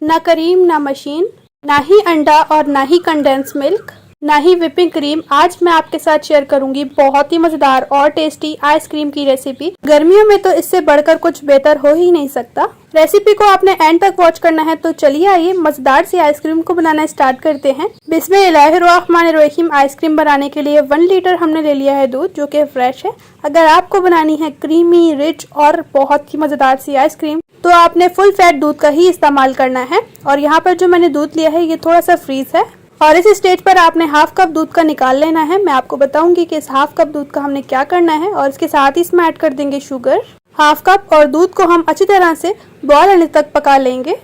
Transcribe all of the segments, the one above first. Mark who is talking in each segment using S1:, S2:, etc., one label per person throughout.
S1: ना क्रीम ना मशीन, ना ही अंडा और ना ही कंडेंस मिल्क, ना ही व्हिपिंग क्रीम। आज मैं आपके साथ शेयर करूंगी बहुत ही मजेदार और टेस्टी आइसक्रीम की रेसिपी। गर्मियों में तो इससे बढ़कर कुछ बेहतर हो ही नहीं सकता। रेसिपी को आपने एंड तक वॉच करना है। तो चलिए आइए मजेदार सी आइसक्रीम को बनाना स्टार्ट करते हैं। बिस्मिल्लाहिर्रहमानिर्रहीम। आइसक्रीम बनाने के लिए 1 लीटर हमने ले लिया है दूध, जो कि फ्रेश है। अगर आपको बनानी है क्रीमी, रिच और बहुत ही मजेदार सी आइसक्रीम तो आपने फुल फैट दूध का ही इस्तेमाल करना है। और यहाँ पर जो मैंने दूध लिया है ये थोड़ा सा फ्रीज है और इस स्टेज पर आपने हाफ कप दूध का निकाल लेना है। मैं आपको बताऊंगी कि इस हाफ कप दूध का हमने क्या करना है। और इसके साथ ही इसमें ऐड कर देंगे शुगर हाफ कप और दूध को हम अच्छी तरह से बॉयल आने तक पका लेंगे।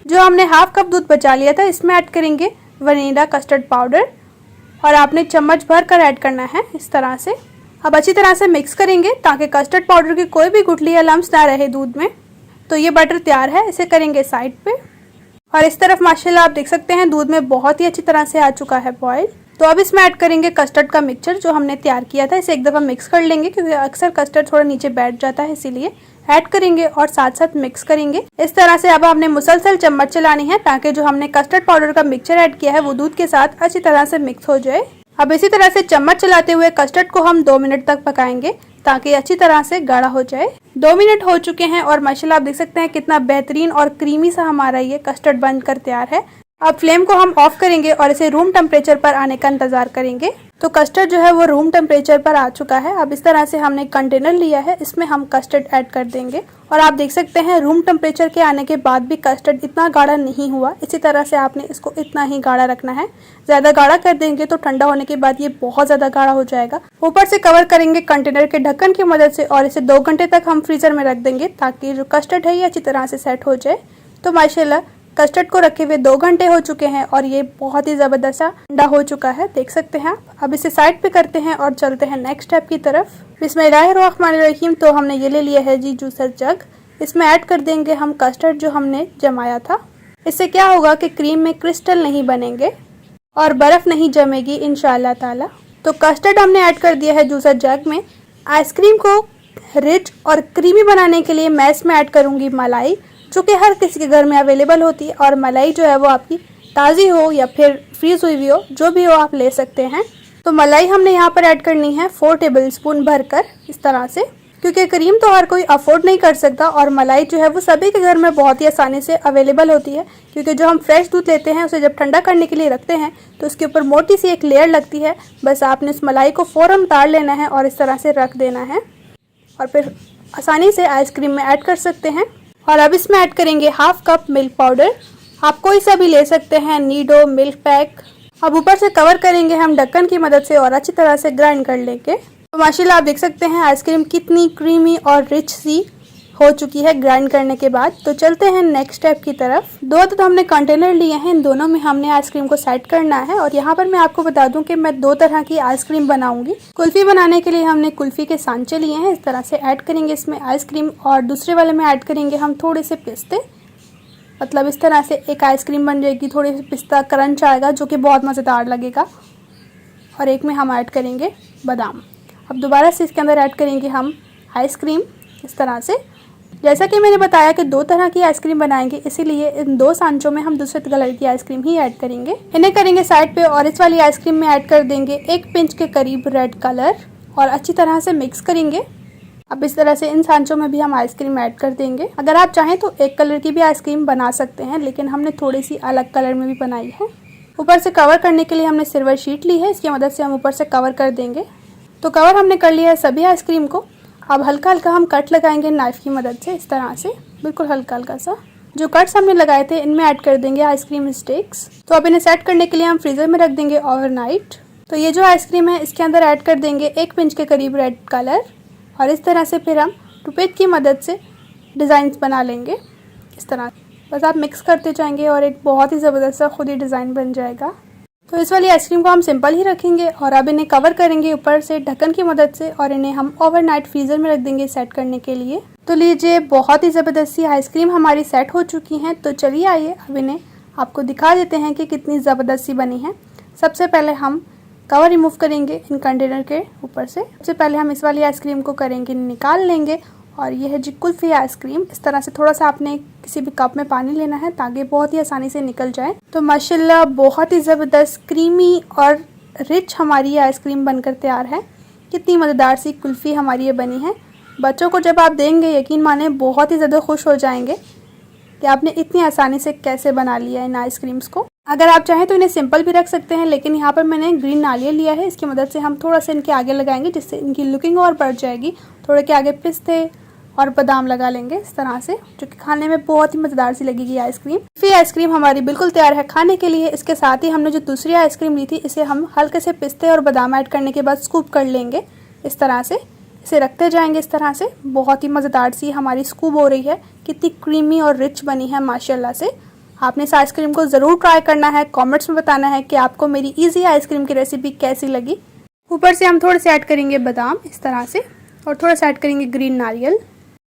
S1: जो हमने हाफ कप दूध बचा लिया था इसमें ऐड करेंगे वनीला कस्टर्ड पाउडर और आपने चम्मच भर कर ऐड करना है इस तरह से। अब अच्छी तरह से मिक्स करेंगे ताकि कस्टर्ड पाउडर की कोई भी गुठली या लम्स ना रहे दूध में। तो ये बटर तैयार है, इसे करेंगे साइड पे। और इस तरफ माशाल्लाह आप देख सकते हैं दूध में बहुत ही अच्छी तरह से आ चुका है बॉयल। तो अब इसमें ऐड करेंगे कस्टर्ड का मिक्सचर जो हमने तैयार किया था। इसे एक दफ़ा मिक्स कर लेंगे क्योंकि अक्सर कस्टर्ड थोड़ा नीचे बैठ जाता है, इसीलिए ऐड करेंगे और साथ साथ मिक्स करेंगे इस तरह से। अब हमने मुसलसल चम्मच चलानी है ताकि जो हमने कस्टर्ड पाउडर का मिक्सचर ऐड किया है वो दूध के साथ अच्छी तरह से मिक्स हो जाए। अब इसी तरह से चम्मच चलाते हुए कस्टर्ड को हम 2 मिनट तक पकाएंगे ताकि अच्छी तरह से गाढ़ा हो जाए। 2 मिनट हो चुके हैं और माशाल्लाह आप देख सकते हैं कितना बेहतरीन और क्रीमी सा हमारा ये कस्टर्ड बनकर तैयार है। अब फ्लेम को हम ऑफ करेंगे और इसे रूम टेम्परेचर पर आने का इंतजार करेंगे। तो कस्टर्ड जो है वो रूम टेम्परेचर पर आ चुका है। अब इस तरह से हमने कंटेनर लिया है, इसमें हम कस्टर्ड ऐड कर देंगे और आप देख सकते हैं रूम टेम्परेचर के आने के बाद भी कस्टर्ड इतना गाढ़ा नहीं हुआ। इसी तरह से आपने इसको इतना ही गाढ़ा रखना है। ज़्यादा गाढ़ा कर देंगे तो ठंडा होने के बाद ये बहुत ज़्यादा गाढ़ा हो जाएगा। ऊपर से कवर करेंगे कंटेनर के ढक्कन की मदद से और इसे 2 घंटे तक हम फ्रीजर में रख देंगे ताकि जो कस्टर्ड है ये अच्छी तरह से सेट हो जाए। तो माशाल्लाह कस्टर्ड को रखे हुए 2 घंटे हो चुके हैं और ये बहुत ही ज़बरदस्त सा ठंडा हो चुका है, देख सकते हैं आप। अब इसे साइड पे करते हैं और चलते हैं नेक्स्ट स्टेप की तरफ। बिस्मिल्लाहिर्रहमानिर्रहीम। तो हमने ये ले लिया है जी जूसर जग। इसमें ऐड कर देंगे हम कस्टर्ड जो हमने जमाया था। इससे क्या होगा कि क्रीम में क्रिस्टल नहीं बनेंगे और बर्फ़ नहीं जमेगी इंशाअल्लाह ताला। तो कस्टर्ड हमने ऐड कर दिया है जूसर जग में। आइसक्रीम को रिच और क्रीमी बनाने के लिए मैं इसमें ऐड करूँगी मलाई, जो कि हर किसी के घर में अवेलेबल होती है। और मलाई जो है वो आपकी ताज़ी हो या फिर फ्रीज़ हुई भी हो, जो भी हो आप ले सकते हैं। तो मलाई हमने यहाँ पर ऐड करनी है 4 टेबल स्पून भरकर इस तरह से, क्योंकि क्रीम तो हर कोई अफोर्ड नहीं कर सकता और मलाई जो है वो सभी के घर में बहुत ही आसानी से अवेलेबल होती है। क्योंकि जो हम फ्रेश दूध लेते हैं उसे जब ठंडा करने के लिए रखते हैं तो उसके ऊपर मोटी सी एक लेयर लगती है। बस आपने उस मलाई को फ़ौरन उतार लेना है और इस तरह से रख देना है और फिर आसानी से आइसक्रीम में ऐड कर सकते हैं। और अब इसमें ऐड करेंगे हाफ कप मिल्क पाउडर। आप कोई सा भी ले सकते हैं, नीडो, मिल्क पैक। अब ऊपर से कवर करेंगे हम ढक्कन की मदद से और अच्छी तरह से ग्राइंड कर लेंगे। तो माशाल्लाह आप देख सकते हैं आइसक्रीम कितनी क्रीमी और रिच सी हो चुकी है ग्राइंड करने के बाद। तो चलते हैं नेक्स्ट स्टेप की तरफ। 2 तो हमने कंटेनर लिए हैं, इन दोनों में हमने आइसक्रीम को सेट करना है। और यहाँ पर मैं आपको बता दूं कि मैं 2 तरह की आइसक्रीम बनाऊंगी। कुल्फ़ी बनाने के लिए हमने कुल्फ़ी के सांचे लिए हैं, इस तरह से ऐड करेंगे इसमें आइसक्रीम और दूसरे वाले में ऐड करेंगे हम थोड़े से पिस्ते। मतलब इस तरह से एक आइसक्रीम बन जाएगी, थोड़ी सी पिस्ता क्रंच आएगा जो कि बहुत मज़ेदार लगेगा। और एक में हम ऐड करेंगे बादाम। अब दोबारा से इसके अंदर ऐड करेंगे हम आइसक्रीम इस तरह से। जैसा कि मैंने बताया कि 2 तरह की आइसक्रीम बनाएंगे, इसीलिए इन 2 सांचों में हम दूसरे कलर की आइसक्रीम ही ऐड करेंगे। इन्हें करेंगे साइड पे और इस वाली आइसक्रीम में ऐड कर देंगे 1 पिंच के करीब रेड कलर और अच्छी तरह से मिक्स करेंगे। अब इस तरह से इन सांचों में भी हम आइसक्रीम ऐड कर देंगे। अगर आप चाहें तो एक कलर की भी आइसक्रीम बना सकते हैं, लेकिन हमने थोड़ी सी अलग कलर में भी बनाई है। ऊपर से कवर करने के लिए हमने सिल्वर शीट ली है, इसकी मदद से हम ऊपर से कवर कर देंगे। तो कवर हमने कर लिया है सभी आइसक्रीम को। अब हल्का हल्का हम कट लगाएंगे नाइफ़ की मदद से इस तरह से, बिल्कुल हल्का हल्का सा। जो कट्स हमने लगाए थे इनमें ऐड कर देंगे आइसक्रीम स्टिक्स। तो अब इन्हें सेट करने के लिए हम फ्रीज़र में रख देंगे ओवरनाइट। तो ये जो आइसक्रीम है इसके अंदर ऐड कर देंगे 1 पिंच के करीब रेड कलर और इस तरह से फिर हम टूथपिक की मदद से डिज़ाइंस बना लेंगे इस तरह। बस आप मिक्स करते जाएंगे और एक बहुत ही ज़बरदस्त सा खुद ही डिज़ाइन बन जाएगा। तो इस वाली आइसक्रीम को हम सिंपल ही रखेंगे और अब इन्हें कवर करेंगे ऊपर से ढक्कन की मदद से और इन्हें हम ओवरनाइट फ्रीज़र में रख देंगे सेट करने के लिए। तो लीजिए बहुत ही ज़बरदस्त सी आइसक्रीम हमारी सेट हो चुकी हैं। तो चलिए आइए अब इन्हें आपको दिखा देते हैं कि कितनी ज़बरदस्त सी बनी है। सबसे पहले हम कवर रिमूव करेंगे इन कंटेनर के ऊपर से। सबसे पहले हम इस वाली आइसक्रीम को करेंगे निकाल लेंगे और ये है जी कुल्फ़ी आइसक्रीम। इस तरह से थोड़ा सा आपने किसी भी कप में पानी लेना है ताकि बहुत ही आसानी से निकल जाए। तो माशाल्लाह बहुत ही ज़बरदस्त क्रीमी और रिच हमारी ये आइसक्रीम बनकर तैयार है। कितनी मज़ेदार सी कुल्फ़ी हमारी ये बनी है। बच्चों को जब आप देंगे यकीन माने बहुत ही ज़्यादा खुश हो जाएंगे कि आपने इतनी आसानी से कैसे बना लिया इन आइसक्रीम्स को। अगर आप चाहें तो इन्हें सिंपल भी रख सकते हैं, लेकिन यहाँ पर मैंने ग्रीन नारियल लिया है। इसकी मदद से हम थोड़ा सा इनके आगे लगाएंगे जिससे इनकी लुकिंग और बढ़ जाएगी। थोड़े के आगे पिस्ते और बादाम लगा लेंगे इस तरह से, जो कि खाने में बहुत ही मज़ेदार सी लगेगी आइसक्रीम। फिर आइसक्रीम हमारी बिल्कुल तैयार है खाने के लिए। इसके साथ ही हमने जो दूसरी आइसक्रीम ली थी इसे हम हल्के से पिस्ते और बादाम ऐड करने के बाद स्कूप कर लेंगे। इस तरह से इसे रखते जाएंगे। इस तरह से बहुत ही मज़ेदार सी हमारी स्कूप हो रही है। कितनी क्रीमी और रिच बनी है माशाल्लाह से। आपने इस आइसक्रीम को ज़रूर ट्राई करना है। कमेंट्स में बताना है कि आपको मेरी इजी आइसक्रीम की रेसिपी कैसी लगी। ऊपर से हम थोड़े से ऐड करेंगे बादाम इस तरह से, और थोड़ा सा ऐड करेंगे ग्रीन नारियल।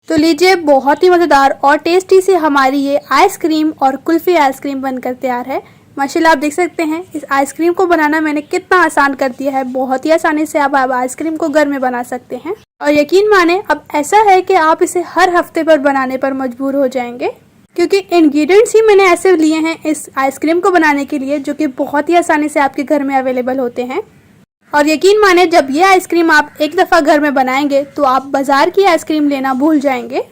S1: तो लीजिए बहुत ही मज़ेदार और टेस्टी सी हमारी ये आइसक्रीम और कुल्फ़ी आइसक्रीम बनकर तैयार है। माशाल्लाह आप देख सकते हैं इस आइसक्रीम को बनाना मैंने कितना आसान कर दिया है। बहुत ही आसानी से आप आइसक्रीम को घर में बना सकते हैं, और यकीन माने अब ऐसा है कि आप इसे हर हफ्ते पर बनाने पर मजबूर हो जाएंगे, क्योंकि इंग्रेडिएंट्स ही मैंने ऐसे लिए हैं इस आइसक्रीम को बनाने के लिए जो कि बहुत ही आसानी से आपके घर में अवेलेबल होते हैं। और यकीन माने जब ये आइसक्रीम आप एक दफ़ा घर में बनाएंगे तो आप बाज़ार की आइसक्रीम लेना भूल जाएंगे।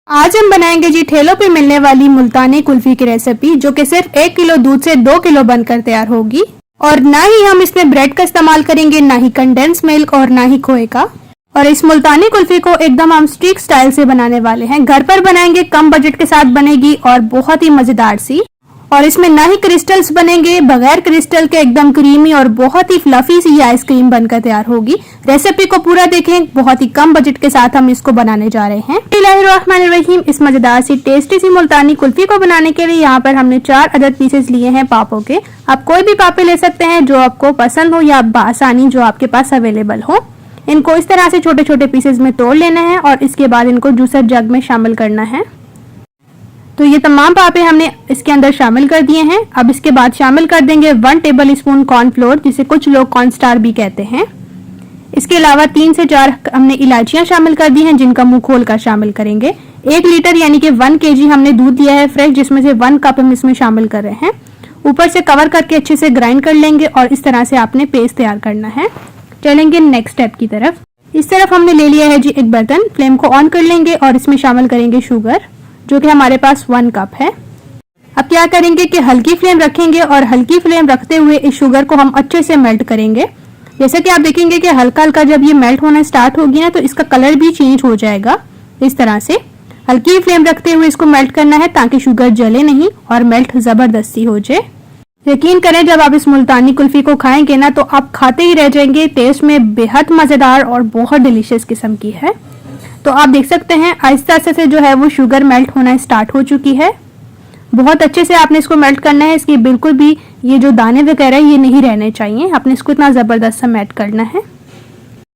S1: आज हम बनाएंगे जी ठेलों पे मिलने वाली मुल्तानी कुल्फी की रेसिपी, जो कि सिर्फ 1 किलो दूध से 2 किलो बनकर तैयार होगी। और ना ही हम इसमें ब्रेड का इस्तेमाल करेंगे, ना ही कंडेंस मिल्क और ना ही खोए का। और इस मुल्तानी कुल्फी को एकदम हम स्ट्रीट स्टाइल से बनाने वाले हैं। घर पर बनाएंगे, कम बजट के साथ बनेगी और बहुत ही मजेदार सी। और इसमें ना ही क्रिस्टल्स बनेंगे, बगैर क्रिस्टल के एकदम क्रीमी और बहुत ही फ्लफी सी आइसक्रीम बनकर तैयार होगी। रेसिपी को पूरा देखें, बहुत ही कम बजट के साथ हम इसको बनाने जा रहे हैं। बिस्मिल्लाहिर्रहमानिर्रहीम। इस मजेदार सी टेस्टी सी मुल्तानी कुल्फी को बनाने के लिए यहाँ पर हमने 4 अदद पीसेस लिए हैं पापों के। आप कोई भी पापे ले सकते हैं जो आपको पसंद हो या आसानी जो आपके पास अवेलेबल हो। इनको इस तरह से छोटे छोटे पीसेस में तोड़ लेना है और इसके बाद इनको जूसर जग में शामिल करना है। तो ये तमाम पापे हमने इसके अंदर शामिल कर दिए हैं। अब इसके बाद शामिल कर देंगे 1 टेबल स्पून कॉर्नफ्लोर, जिसे कुछ लोग कॉर्नस्टार भी कहते हैं। इसके अलावा 3 से 4 हमने इलायचियां शामिल कर दी हैं, जिनका मुंह खोल कर शामिल करेंगे। 1 लीटर यानी कि 1 kg हमने दूध लिया है फ्रेश, जिसमें से 1 कप हम इसमें शामिल कर रहे हैं। ऊपर से कवर करके अच्छे से ग्राइंड कर लेंगे और इस तरह से आपने पेस्ट तैयार करना है। चलेंगे नेक्स्ट स्टेप की तरफ। इस तरफ हमने ले लिया है जी एक बर्तन। फ्लेम को ऑन कर लेंगे और इसमें शामिल करेंगे शुगर, जो कि हमारे पास 1 कप है। अब क्या करेंगे कि हल्की फ्लेम रखेंगे और हल्की फ्लेम रखते हुए इस शुगर को हम अच्छे से मेल्ट करेंगे। जैसे कि आप देखेंगे कि हल्का हल्का जब ये मेल्ट होना स्टार्ट होगी ना, तो इसका कलर भी चेंज हो जाएगा। इस तरह से हल्की फ्लेम रखते हुए इसको मेल्ट करना है ताकि शुगर जले नहीं और मेल्ट जबरदस्ती हो जाए। यकीन करें जब आप इस मुल्तानी कुल्फी को खाएंगे ना, तो आप खाते ही रह जाएंगे। टेस्ट में बेहद मजेदार और बहुत डिलीशियस किस्म की है। तो आप देख सकते हैं आहिस्ता आहिस्ता से जो है वो शुगर मेल्ट होना स्टार्ट हो चुकी है। बहुत अच्छे से आपने इसको मेल्ट करना है। इसकी बिल्कुल भी ये जो दाने वगैरह ये नहीं रहने चाहिए। आपने इसको इतना ज़बरदस्त सा मेल्ट करना है।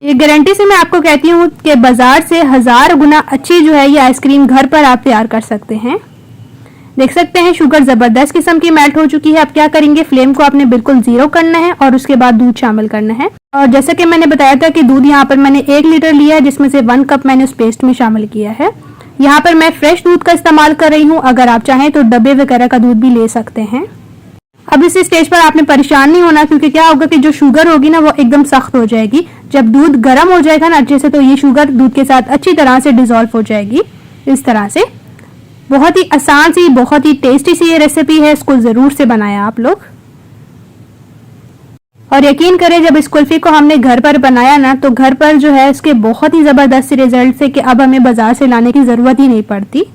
S1: ये गारंटी से मैं आपको कहती हूँ कि बाजार से 1000 गुना अच्छी जो है ये आइसक्रीम घर पर आप तैयार कर सकते हैं। देख सकते हैं शुगर ज़बरदस्त किस्म की मेल्ट हो चुकी है। अब क्या करेंगे, फ्लेम को आपने बिल्कुल 0 करना है और उसके बाद दूध शामिल करना है। और जैसे कि मैंने बताया था कि दूध यहाँ पर मैंने 1 लीटर लिया है, जिसमें से 1 कप मैंने उस पेस्ट में शामिल किया है। यहाँ पर मैं फ्रेश दूध का इस्तेमाल कर रही हूँ। अगर आप चाहें तो डब्बे वगैरह का दूध भी ले सकते हैं। अब इस स्टेज पर आपने परेशान नहीं होना, क्योंकि क्या होगा कि जो शुगर होगी ना वो एकदम सख्त हो जाएगी। जब दूध गर्म हो जाएगा ना अच्छे से, तो ये शुगर दूध के साथ अच्छी तरह से डिजोल्व हो जाएगी। इस तरह से बहुत ही आसान सी, बहुत ही टेस्टी सी ये रेसिपी है। इसको जरूर से बनाया आप लोग। और यकीन करें जब इस कुल्फी को हमने घर पर बनाया ना, तो घर पर जो है इसके बहुत ही जबरदस्त रिजल्ट थे कि अब हमें बाजार से लाने की जरूरत ही नहीं पड़ती।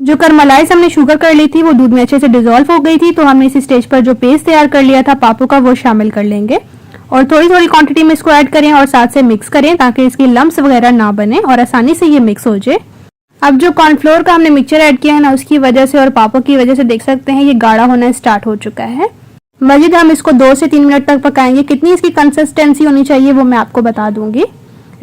S1: जो करमलाई हमने शुगर कर ली थी वो दूध में अच्छे से डिजोल्व हो गई थी। तो हमने इस स्टेज पर जो पेस्ट तैयार कर लिया था पापों का, वो शामिल कर लेंगे और थोड़ी थोड़ी क्वांटिटी में इसको ऐड करें और साथ से मिक्स करें ताकि इसकी लम्स वगैरह ना बने और आसानी से ये मिक्स हो जाए। अब जो कॉर्नफ्लोर का हमने मिक्सचर ऐड किया है ना, उसकी वजह से और पापों की वजह से देख सकते हैं ये गाढ़ा होना स्टार्ट हो चुका है। मजीद हम इसको 2 से 3 मिनट तक पकाएंगे। कितनी इसकी कंसिस्टेंसी होनी चाहिए वो मैं आपको बता दूंगी।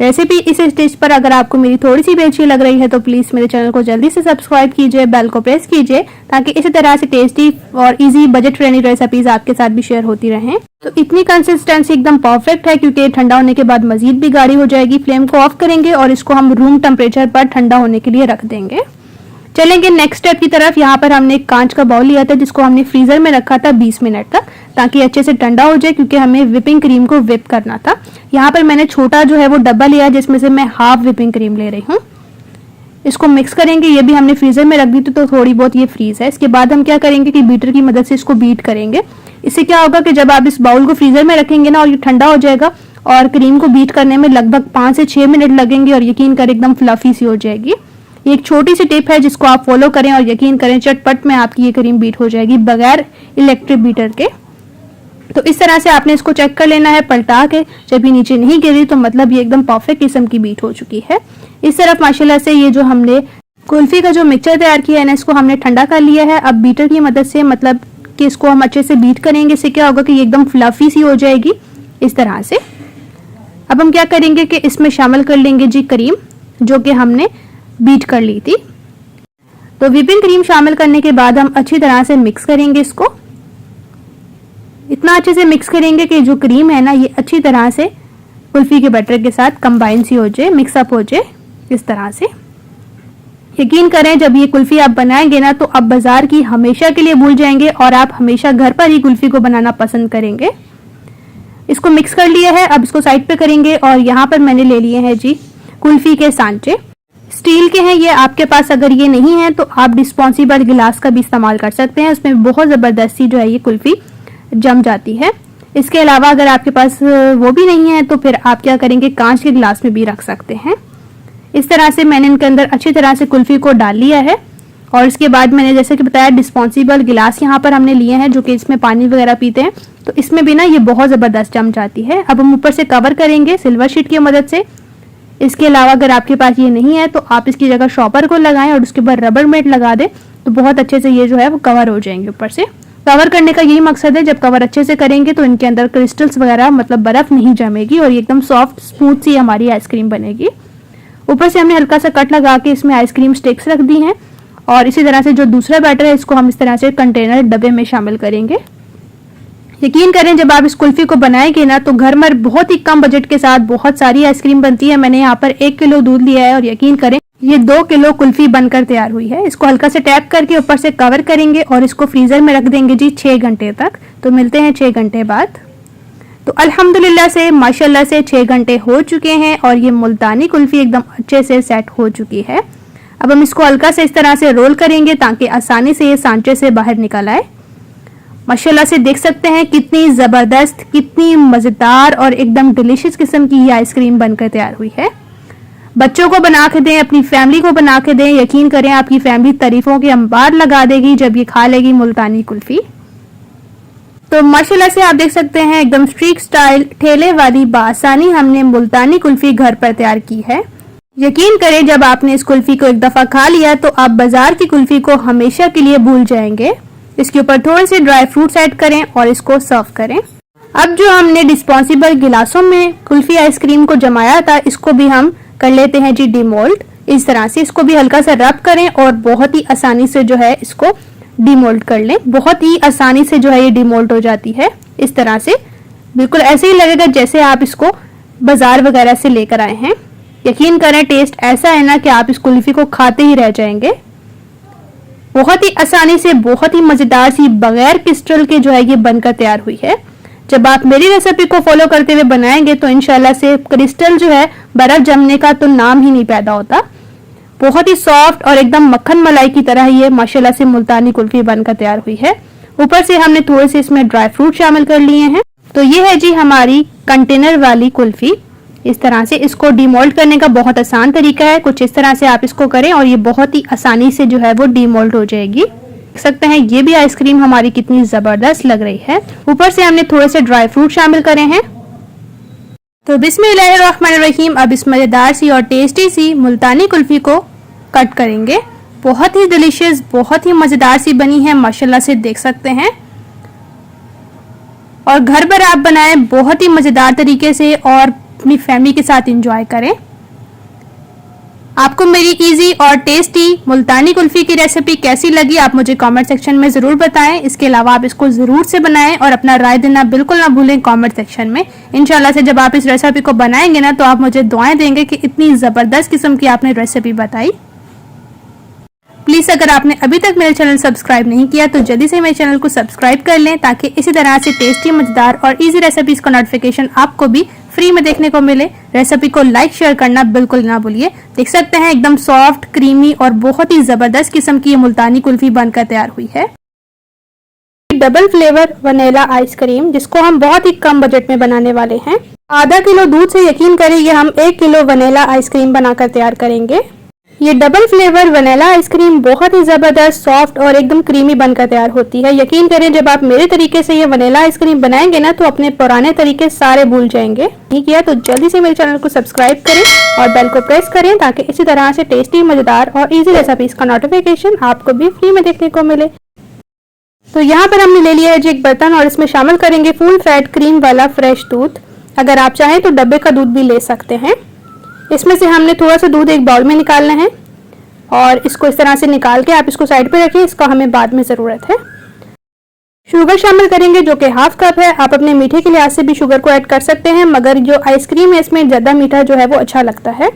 S1: रेसिपी इस स्टेज पर अगर आपको मेरी थोड़ी सी भी अच्छी लग रही है तो प्लीज मेरे चैनल को जल्दी से सब्सक्राइब कीजिए, बेल को प्रेस कीजिए ताकि इसी तरह से टेस्टी और इजी बजट फ्रेंडली रेसिपीज आपके साथ भी शेयर होती रहें। तो इतनी कंसिस्टेंसी एकदम परफेक्ट है क्योंकि ठंडा होने के बाद मजीद भी गाढ़ी हो जाएगी। फ्लेम को ऑफ करेंगे और इसको हम रूम टेम्परेचर पर ठंडा होने के लिए रख देंगे। चलेंगे नेक्स्ट स्टेप की तरफ। यहाँ पर हमने एक कांच का बाउल लिया था जिसको हमने फ्रीजर में रखा था 20 मिनट तक ताकि अच्छे से ठंडा हो जाए, क्योंकि हमें विपिंग क्रीम को विप करना था। यहाँ पर मैंने छोटा जो है वो डब्बा लिया जिसमें से मैं हाफ विपिंग क्रीम ले रही हूँ। इसको मिक्स करेंगे। ये भी हमने फ्रीजर में रख दी थी तो थोड़ी बहुत ये फ्रीज है। इसके बाद हम क्या करेंगे कि बीटर की मदद से इसको बीट करेंगे। इससे क्या होगा कि जब आप इस बाउल को फ्रीजर में रखेंगे ना और ये ठंडा हो जाएगा और क्रीम को बीट करने में लगभग 5 से 6 मिनट लगेंगे और यकीन कर एकदम फ्लफी सी हो जाएगी। ये एक छोटी सी टिप है जिसको आप फॉलो करें और यकीन करें चटपट में आपकी ये क्रीम बीट हो जाएगी बगैर इलेक्ट्रिक बीटर के। तो इस तरह से आपने इसको चेक कर लेना है पलटा के। जब ये नीचे नहीं गिरी तो मतलब ये एकदम परफेक्ट किस्म की बीट हो चुकी है। इस तरफ माशाल्लाह से ये जो हमने कुल्फी का जो मिक्सचर तैयार किया है ना, इसको हमने ठंडा कर लिया है। अब बीटर की मदद से मतलब कि इसको हम अच्छे से बीट करेंगे। इससे क्या होगा कि ये एकदम फ्लफी सी हो जाएगी इस तरह से। अब हम क्या करेंगे कि इसमें शामिल कर लेंगे जी क्रीम जो कि हमने बीट कर ली थी। तो व्हिपिंग क्रीम शामिल करने के बाद हम अच्छी तरह से मिक्स करेंगे इसको। इतना अच्छे से मिक्स करेंगे कि जो क्रीम है ना ये अच्छी तरह से कुल्फी के बैटर के साथ कंबाइन सी हो जाए, मिक्सअप हो जाए इस तरह से। यकीन करें जब ये कुल्फी आप बनाएंगे ना तो आप बाजार की हमेशा के लिए भूल जाएंगे और आप हमेशा घर पर ही कुल्फी को बनाना पसंद करेंगे। इसको मिक्स कर लिया है। अब इसको साइड पे करेंगे और यहाँ पर मैंने ले लिए हैं जी कुल्फी के सांचे। स्टील के हैं ये। आपके पास अगर ये नहीं है तो आप डिस्पोजेबल गिलास का भी इस्तेमाल कर सकते हैं। उसमें बहुत ज़बरदस्ती जो है ये कुल्फी जम जाती है। इसके अलावा अगर आपके पास वो भी नहीं है तो फिर आप क्या करेंगे कांच के गिलास में भी रख सकते हैं। इस तरह से मैंने इनके अंदर अच्छी तरह से कुल्फी को डाल लिया है और इसके बाद मैंने जैसे कि बताया डिस्पोजेबल गिलास यहाँ पर हमने लिए हैं जो कि इसमें पानी वगैरह पीते हैं, तो इसमें भी ना ये बहुत ज़बरदस्त जम जाती है। अब हम ऊपर से कवर करेंगे सिल्वर शीट की मदद से। इसके अलावा अगर आपके पास ये नहीं है तो आप इसकी जगह शॉपर को लगाएं और उसके ऊपर रबर मैट लगा दें तो बहुत अच्छे से ये जो है वो कवर हो जाएंगे। ऊपर से कवर करने का यही मकसद है, जब कवर अच्छे से करेंगे तो इनके अंदर क्रिस्टल्स वगैरह मतलब बर्फ नहीं जमेगी और एकदम सॉफ्ट स्मूथ सी हमारी आइसक्रीम बनेगी। ऊपर से हमने हल्का सा कट लगा के इसमें आइसक्रीम स्टिक्स रख दी हैं और इसी तरह से जो दूसरा बैटर है इसको हम इस तरह से कंटेनर डब्बे में शामिल करेंगे। यकीन करें जब आप इस कुल्फी को बनाएंगे ना तो घर में बहुत ही कम बजट के साथ बहुत सारी आइसक्रीम बनती है। मैंने यहाँ पर 1 किलो दूध लिया है और यकीन करें ये 2 किलो कुल्फी बनकर तैयार हुई है। इसको हल्का से टैप करके ऊपर से कवर करेंगे और इसको फ्रीजर में रख देंगे जी 6 घंटे तक। तो मिलते हैं 6 घंटे बाद। तो अल्हम्दुलिल्लाह से माशाल्लाह से 6 घंटे हो चुके हैं और ये मुल्तानी कुल्फी एकदम अच्छे से सेट हो चुकी है। अब हम इसको हल्का से इस तरह से रोल करेंगे ताकि आसानी से ये सांचे से बाहर निकल आए। माशाल्लाह से देख सकते हैं कितनी ज़बरदस्त, कितनी मज़ेदार और एकदम डिलीशियस किस्म की ये आइसक्रीम बनकर तैयार हुई है। बच्चों को बना के दें, अपनी फैमिली को बना के दें। यकीन करें आपकी फैमिली तारीफों के अंबार लगा देगी जब ये खा लेगी मुल्तानी कुल्फी। तो माशाल्लाह से आप देख सकते हैं एकदम स्ट्रीट स्टाइल ठेले वाली बासानी हमने मुल्तानी कुल्फी घर पर तैयार की है। यकीन करें जब आपने इस कुल्फी को एक दफ़ा खा लिया तो आप बाजार की कुल्फी को हमेशा के लिए भूल जाएंगे। इसके ऊपर थोड़े से ड्राई फ्रूट्स ऐड करें और इसको सर्व करें। अब जो हमने डिस्पोजेबल गिलासों में कुल्फी आइसक्रीम को जमाया था इसको भी हम कर लेते हैं जी डीमोल्ड। इस तरह से इसको भी हल्का सा रब करें और बहुत ही आसानी से जो है इसको डीमोल्ड कर लें। बहुत ही आसानी से जो है ये डीमोल्ड हो जाती है। इस तरह से बिल्कुल ऐसे ही लगेगा जैसे आप इसको बाजार वगैरह से लेकर आए हैं। यकीन करें टेस्ट ऐसा है ना कि आप इस कुल्फी को खाते ही रह जाएंगे। बहुत ही आसानी से बहुत ही मजेदार सी बगैर क्रिस्टल के जो है ये बनकर तैयार हुई है। जब आप मेरी रेसिपी को फॉलो करते हुए बनाएंगे तो इंशाल्लाह से क्रिस्टल जो है बर्फ जमने का तो नाम ही नहीं पैदा होता। बहुत ही सॉफ्ट और एकदम मक्खन मलाई की तरह ये माशाल्लाह से मुल्तानी कुल्फी बनकर तैयार हुई है। ऊपर से हमने थोड़े से इसमें ड्राई फ्रूट शामिल कर लिए हैं। तो ये है जी हमारी कंटेनर वाली कुल्फी। इस तरह से इसको डीमोल्ड करने का बहुत आसान तरीका है। कुछ इस तरह से आप इसको करें और ये बहुत ही आसानी से जो है वो डीमोल्ड हो जाएगी। देख सकते हैं ये भी आइसक्रीम हमारी कितनी जबरदस्त लग रही है। ऊपर से हमने थोड़े से ड्राई फ्रूट शामिल करे हैं। तो बिस्मिल्लाहिर्रहमानिर्रहीम। अब इस मजेदार सी और टेस्टी सी मुल्तानी कुल्फी को कट करेंगे। बहुत ही डिलीशियस, बहुत ही मजेदार सी बनी है माशाल्लाह से देख सकते हैं। और घर पर आप बनाएं बहुत ही मजेदार तरीके से और अपनी फैमिली के साथ एंजॉय करें। आपको मेरी इजी और टेस्टी मुल्तानी कुल्फी की रेसिपी कैसी लगी आप मुझे कमेंट सेक्शन में ज़रूर बताएं। इसके अलावा आप इसको ज़रूर से बनाएं और अपना राय देना बिल्कुल ना भूलें कमेंट सेक्शन में। इंशाल्लाह से जब आप इस रेसिपी को बनाएंगे ना तो आप मुझे दुआएं देंगे कि इतनी ज़बरदस्त किस्म की आपने रेसिपी बताई। प्लीज़ अगर आपने अभी तक मेरे चैनल सब्सक्राइब नहीं किया तो जल्दी से मेरे चैनल को सब्सक्राइब कर लें ताकि इसी तरह से टेस्टी, मज़ेदार और इजी रेसिपीज़ का नोटिफिकेशन आपको भी फ्री में देखने को मिले। रेसिपी को लाइक शेयर करना बिल्कुल ना भूलिए। देख सकते हैं एकदम सॉफ्ट, क्रीमी और बहुत ही ज़बरदस्त किस्म की ये मुल्तानी कुल्फी बनकर तैयार हुई है। डबल फ्लेवर वनीला आइसक्रीम जिसको हम बहुत ही कम बजट में बनाने वाले हैं। आधा किलो दूध से यकीन करें ये हम 1 किलो वनीला आइसक्रीम बनाकर तैयार करेंगे। ये डबल फ्लेवर वनीला आइसक्रीम बहुत ही ज़बरदस्त, सॉफ्ट और एकदम क्रीमी बनकर तैयार होती है। यकीन करें जब आप मेरे तरीके से ये वनीला आइसक्रीम बनाएंगे ना तो अपने पुराने तरीके सारे भूल जाएंगे। नहीं किया तो जल्दी से मेरे चैनल को सब्सक्राइब करें और बेल को प्रेस करें ताकि इसी तरह से टेस्टी, मज़ेदार और इजी रेसिपीज़ का नोटिफिकेशन आपको भी फ्री में देखने को मिले। तो यहाँ पर हमने ले लिया है जी एक बर्तन और इसमें शामिल करेंगे फुल फैट क्रीम वाला फ्रेश दूध। अगर आप चाहें तो डब्बे का दूध भी ले सकते हैं। इसमें से हमने थोड़ा सा दूध एक बाउल में निकालना है और इसको इस तरह से निकाल के आप इसको साइड पे रखिए, इसका हमें बाद में ज़रूरत है। शुगर शामिल करेंगे जो कि हाफ कप है। आप अपने मीठे के लिहाज से भी शुगर को ऐड कर सकते हैं मगर जो आइसक्रीम है इसमें ज़्यादा मीठा जो है वो अच्छा लगता है।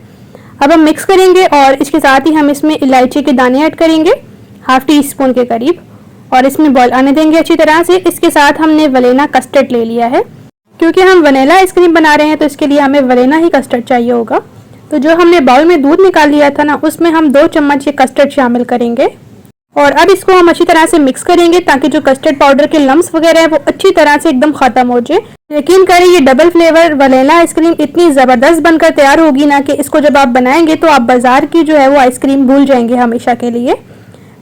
S1: अब हम मिक्स करेंगे और इसके साथ ही हम इसमें इलायची के दाने ऐड करेंगे हाफ टी स्पून के करीब और इसमें बॉयल आने देंगे अच्छी तरह से। इसके साथ हमने वनीला कस्टर्ड ले लिया है। क्योंकि हम वनीला आइसक्रीम बना रहे हैं तो इसके लिए हमें वनीला ही कस्टर्ड चाहिए होगा। तो जो हमने बाउल में दूध निकाल लिया था ना उसमें हम 2 चम्मच ये कस्टर्ड शामिल करेंगे और अब इसको हम अच्छी तरह से मिक्स करेंगे ताकि जो कस्टर्ड पाउडर के लम्स वगैरह है वो अच्छी तरह से एकदम खत्म हो जाए। यकीन करें ये डबल फ्लेवर वनीला आइसक्रीम इतनी ज़बरदस्त बनकर तैयार होगी ना कि इसको जब आप बनाएंगे तो आप बाजार की जो है वो आइसक्रीम भूल जाएंगे हमेशा के लिए।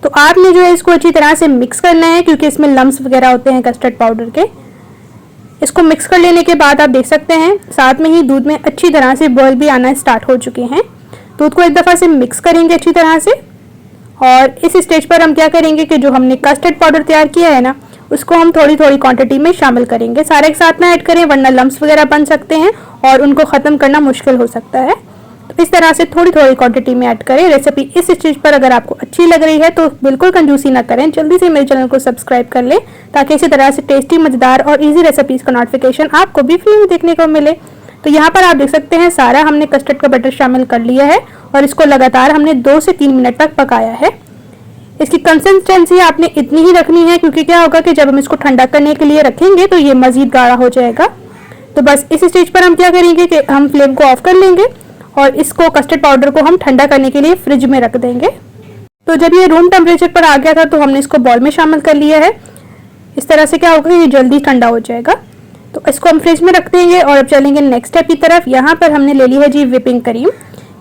S1: तो आपने जो है इसको अच्छी तरह से मिक्स करना है क्योंकि इसमें लम्स वगैरह होते हैं कस्टर्ड पाउडर के। इसको मिक्स कर लेने के बाद आप देख सकते हैं साथ में ही दूध में अच्छी तरह से बॉयल भी आना स्टार्ट हो चुके हैं। दूध को एक दफ़ा से मिक्स करेंगे अच्छी तरह से और इस स्टेज पर हम क्या करेंगे कि जो हमने कस्टर्ड पाउडर तैयार किया है ना उसको हम थोड़ी थोड़ी क्वांटिटी में शामिल करेंगे। सारे एक साथ ना ऐड करें वरना लम्स वगैरह बन सकते हैं और उनको ख़त्म करना मुश्किल हो सकता है। तो इस तरह से थोड़ी थोड़ी क्वांटिटी में ऐड करें। रेसिपी इस स्टेज पर अगर आपको अच्छी लग रही है तो बिल्कुल कंजूसी ना करें, जल्दी से मेरे चैनल को सब्सक्राइब कर लें ताकि इसी तरह से टेस्टी, मज़ेदार और इजी रेसिपीज़ का नोटिफिकेशन आपको भी फ्री में देखने को मिले। तो यहाँ पर आप देख सकते हैं सारा हमने कस्टर्ड का बटर शामिल कर लिया है और इसको लगातार हमने 2 से 3 मिनट तक पकाया है। इसकी कंसिस्टेंसी आपने इतनी ही रखनी है क्योंकि क्या होगा कि जब हम इसको ठंडा करने के लिए रखेंगे तो ये मज़ीद गाढ़ा हो जाएगा। तो बस इस स्टेज पर हम क्या करेंगे कि हम फ्लेम को ऑफ कर लेंगे और इसको कस्टर्ड पाउडर को हम ठंडा करने के लिए फ्रिज में रख देंगे। तो जब ये रूम टेम्परेचर पर आ गया था तो हमने इसको बॉल में शामिल कर लिया है। इस तरह से क्या होगा ये जल्दी ठंडा हो जाएगा। तो इसको हम फ्रिज में रख देंगे और अब चलेंगे नेक्स्ट स्टेप की तरफ। यहाँ पर हमने ले ली है जी व्हिपिंग क्रीम।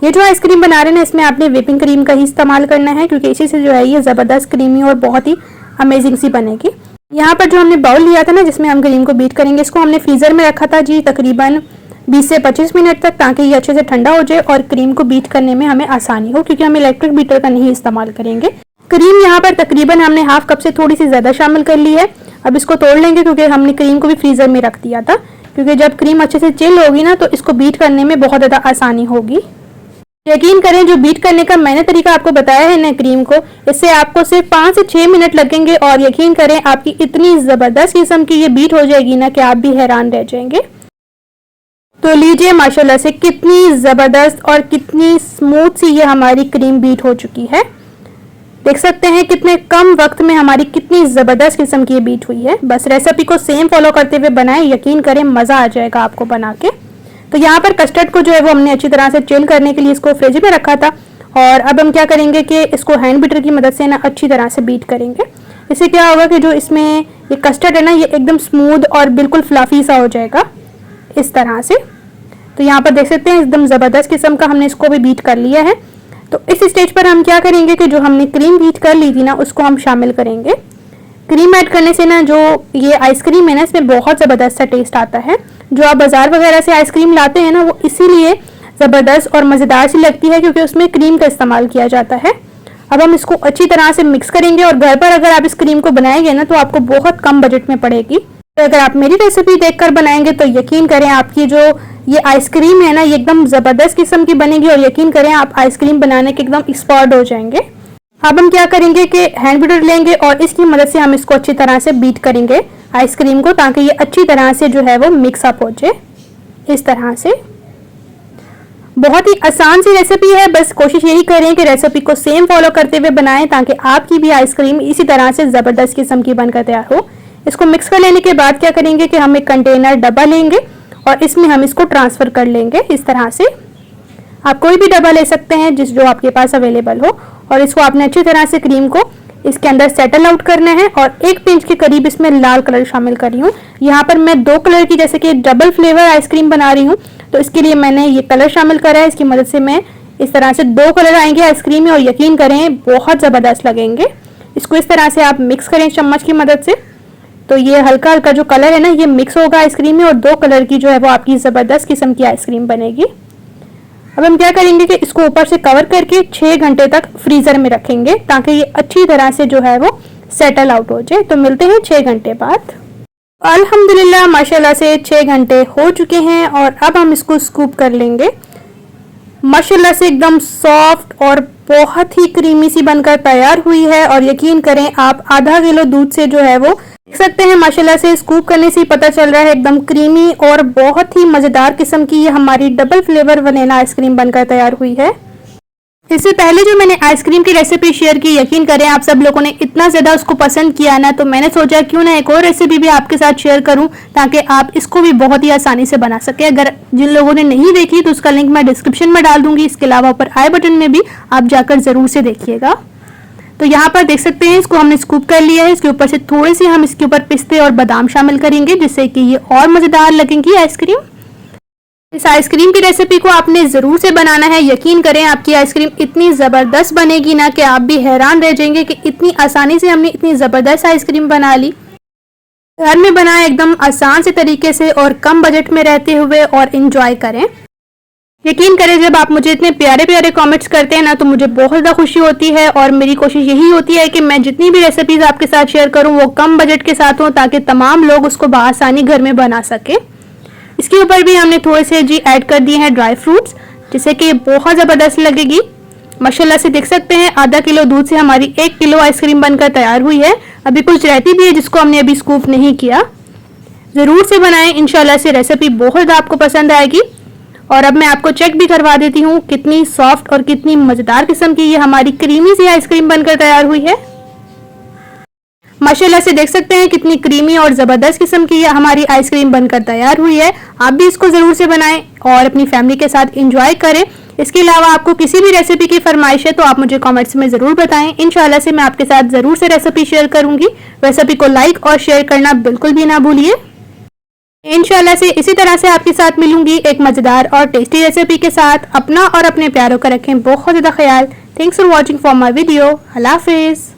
S1: ये जो आइसक्रीम बना रहे हैं ना इसमें आपने व्हिपिंग क्रीम का ही इस्तेमाल करना है क्योंकि इसी से जो है ये ज़बरदस्त क्रीमी और बहुत ही अमेजिंग सी बनेगी। यहाँ पर जो हमने बाउल लिया था ना जिसमें हम क्रीम को बीट करेंगे इसको हमने फ्रीज़र में रखा था जी तकरीबन 20 से 25 मिनट तक ताकि ये अच्छे से ठंडा हो जाए और क्रीम को बीट करने में हमें आसानी हो क्योंकि हम इलेक्ट्रिक बीटर का नहीं इस्तेमाल करेंगे। क्रीम यहाँ पर तकरीबन हमने हाफ कप से थोड़ी सी ज़्यादा शामिल कर ली है। अब इसको तोड़ लेंगे क्योंकि हमने क्रीम को भी फ्रीज़र में रख दिया था क्योंकि जब क्रीम अच्छे से चिल होगी ना तो इसको बीट करने में बहुत ज़्यादा आसानी होगी। यकीन करें जो बीट करने का मैंने तरीका आपको बताया है ना क्रीम को, इससे आपको सिर्फ 5 से 6 मिनट लगेंगे और यकीन करें आपकी इतनी ज़बरदस्त किस्म की ये बीट हो जाएगी ना कि आप भी हैरान रह जाएंगे। तो लीजिए माशाल्लाह से कितनी ज़बरदस्त और कितनी स्मूथ सी ये हमारी क्रीम बीट हो चुकी है। देख सकते हैं कितने कम वक्त में हमारी कितनी ज़बरदस्त किस्म की ये बीट हुई है। बस रेसिपी को सेम फॉलो करते हुए बनाएं, यकीन करें मज़ा आ जाएगा आपको बना के। तो यहाँ पर कस्टर्ड को जो है वो हमने अच्छी तरह से चिल करने के लिए इसको फ्रिज में रखा था और अब हम क्या करेंगे कि इसको हैंड बीटर की मदद से ना अच्छी तरह से बीट करेंगे। इससे क्या होगा कि जो इसमें ये कस्टर्ड है ना ये एकदम स्मूथ और बिल्कुल फ्लफी सा हो जाएगा इस तरह से। तो यहाँ पर देख सकते हैं एकदम ज़बरदस्त किस्म का हमने इसको भी बीट कर लिया है। तो इस स्टेज पर हम क्या करेंगे कि जो हमने क्रीम बीट कर ली थी ना उसको हम शामिल करेंगे। क्रीम ऐड करने से ना जो ये आइसक्रीम है ना इसमें बहुत ज़बरदस्त सा टेस्ट आता है। जो आप बाज़ार वगैरह से आइसक्रीम लाते हैं ना वो इसीलिए ज़बरदस्त और मज़ेदार सी लगती है क्योंकि उसमें क्रीम का इस्तेमाल किया जाता है। अब हम इसको अच्छी तरह से मिक्स करेंगे और घर पर अगर आप इस क्रीम को बनाएंगे ना तो आपको बहुत कम बजट में पड़ेगी। तो अगर आप मेरी रेसिपी देखकर बनाएंगे तो यकीन करें आपकी जो ये आइसक्रीम है ना, ये एकदम ज़बरदस्त किस्म की बनेगी और यकीन करें आप आइसक्रीम बनाने के एकदम एक्सपर्ट हो जाएंगे। अब हम क्या करेंगे कि हैंड बीटर लेंगे और इसकी मदद से हम इसको अच्छी तरह से बीट करेंगे आइसक्रीम को, ताकि ये अच्छी तरह से जो है वो मिक्स अप हो जाए इस तरह से। बहुत ही आसान सी रेसिपी है, बस कोशिश यही करें कि रेसिपी को सेम फॉलो करते हुए बनाएं ताकि आपकी भी आइसक्रीम इसी तरह से ज़बरदस्त किस्म की बनकर तैयार हो। इसको मिक्स कर लेने के बाद क्या करेंगे कि हम एक कंटेनर डब्बा लेंगे और इसमें हम इसको ट्रांसफ़र कर लेंगे इस तरह से। आप कोई भी डब्बा ले सकते हैं जो आपके पास अवेलेबल हो, और इसको आपने अच्छी तरह से क्रीम को इसके अंदर सेटल आउट करना है और 1 पिंच के करीब इसमें लाल कलर शामिल कर रही हूँ। यहाँ पर मैं 2 कलर की, जैसे कि डबल फ्लेवर आइसक्रीम बना रही हूँ, तो इसके लिए मैंने ये कलर शामिल करा है। इसकी मदद से मैं इस तरह से 2 कलर आएंगे आइसक्रीम में और यकीन करें बहुत ज़बरदस्त लगेंगे। इसको इस तरह से आप मिक्स करें चम्मच की मदद से, तो ये हल्का हल्का जो कलर है ना ये मिक्स होगा आइसक्रीम में और 2 कलर की जो है वो आपकी ज़बरदस्त किस्म की आइसक्रीम बनेगी। अब हम क्या करेंगे कि इसको ऊपर से कवर करके 6 घंटे तक फ्रीज़र में रखेंगे ताकि ये अच्छी तरह से जो है वो सेटल आउट हो जाए। तो मिलते हैं 6 घंटे बाद। अल्हम्दुलिल्लाह माशाल्लाह से 6 घंटे हो चुके हैं और अब हम इसको स्कूप कर लेंगे। माशाल्लाह से एकदम सॉफ्ट और बहुत ही क्रीमी सी बनकर तैयार हुई है और यकीन करें आप आधा किलो दूध से जो है वो देख सकते हैं। माशाल्लाह से स्कूप करने से ही पता चल रहा है एकदम क्रीमी और बहुत ही मज़ेदार किस्म की ये हमारी डबल फ्लेवर वनीला आइसक्रीम बनकर तैयार हुई है। इससे पहले जो मैंने आइसक्रीम की रेसिपी शेयर की, यकीन करें आप सब लोगों ने इतना ज़्यादा उसको पसंद किया ना, तो मैंने सोचा क्यों ना एक और रेसिपी भी आपके साथ शेयर करूं ताकि आप इसको भी बहुत ही आसानी से बना सकें। अगर जिन लोगों ने नहीं देखी तो उसका लिंक मैं डिस्क्रिप्शन में डाल दूंगी, इसके अलावा ऊपर आई बटन में भी आप जाकर ज़रूर से देखिएगा। तो यहाँ पर देख सकते हैं इसको हमने स्कूप कर लिया है। इसके ऊपर से थोड़ी सी हम इसके ऊपर पिस्ते और बादाम शामिल करेंगे जिससे कि ये और मज़ेदार लगेंगी आइसक्रीम। इस आइसक्रीम की रेसिपी को आपने ज़रूर से बनाना है। यकीन करें आपकी आइसक्रीम इतनी ज़बरदस्त बनेगी ना कि आप भी हैरान रह जाएंगे कि इतनी आसानी से हमने इतनी ज़बरदस्त आइसक्रीम बना ली। घर में बनाए एकदम आसान से तरीके से और कम बजट में रहते हुए और इंजॉय करें। यकीन करें जब आप मुझे इतने प्यारे प्यारे कमेंट्स करते हैं ना तो मुझे बहुत ज़्यादा खुशी होती है और मेरी कोशिश यही होती है कि मैं जितनी भी रेसिपीज़ आपके साथ शेयर करूं वो कम बजट के साथ हो ताकि तमाम लोग उसको बआसानी घर में बना सके। इसके ऊपर भी हमने थोड़े से जी ऐड कर दिए हैं ड्राई फ्रूट्स जिससे कि बहुत ज़बरदस्त लगेगी। माशाल्लाह से देख सकते हैं आधा किलो दूध से हमारी 1 किलो आइसक्रीम बनकर तैयार हुई है। अभी कुछ रहती भी है जिसको हमने अभी स्कूप नहीं किया। ज़रूर से बनाएं, इंशाल्लाह से रेसिपी बहुत ज़्यादा आपको पसंद आएगी। और अब मैं आपको चेक भी करवा देती हूँ कितनी सॉफ्ट और कितनी मज़ेदार किस्म की ये हमारी क्रीमी सी आइसक्रीम बनकर तैयार हुई है। माशाल्लाह से देख सकते हैं कितनी क्रीमी और ज़बरदस्त किस्म की ये हमारी आइसक्रीम बनकर तैयार हुई है। आप भी इसको ज़रूर से बनाएं और अपनी फैमिली के साथ इंजॉय करें। इसके अलावा आपको किसी भी रेसिपी की फरमाइश है तो आप मुझे कमेंट्स में ज़रूर बताएं। इंशाल्लाह से मैं आपके साथ ज़रूर से रेसिपी शेयर करूँगी। रेसिपी को लाइक और शेयर करना बिल्कुल भी ना भूलिए। इंशाल्लाह से इसी तरह से आपके साथ मिलूंगी एक मज़ेदार और टेस्टी रेसिपी के साथ। अपना और अपने प्यारों का रखें बहुत ज़्यादा ख्याल। Thanks for watching for my video. अल्लाह हाफिज़।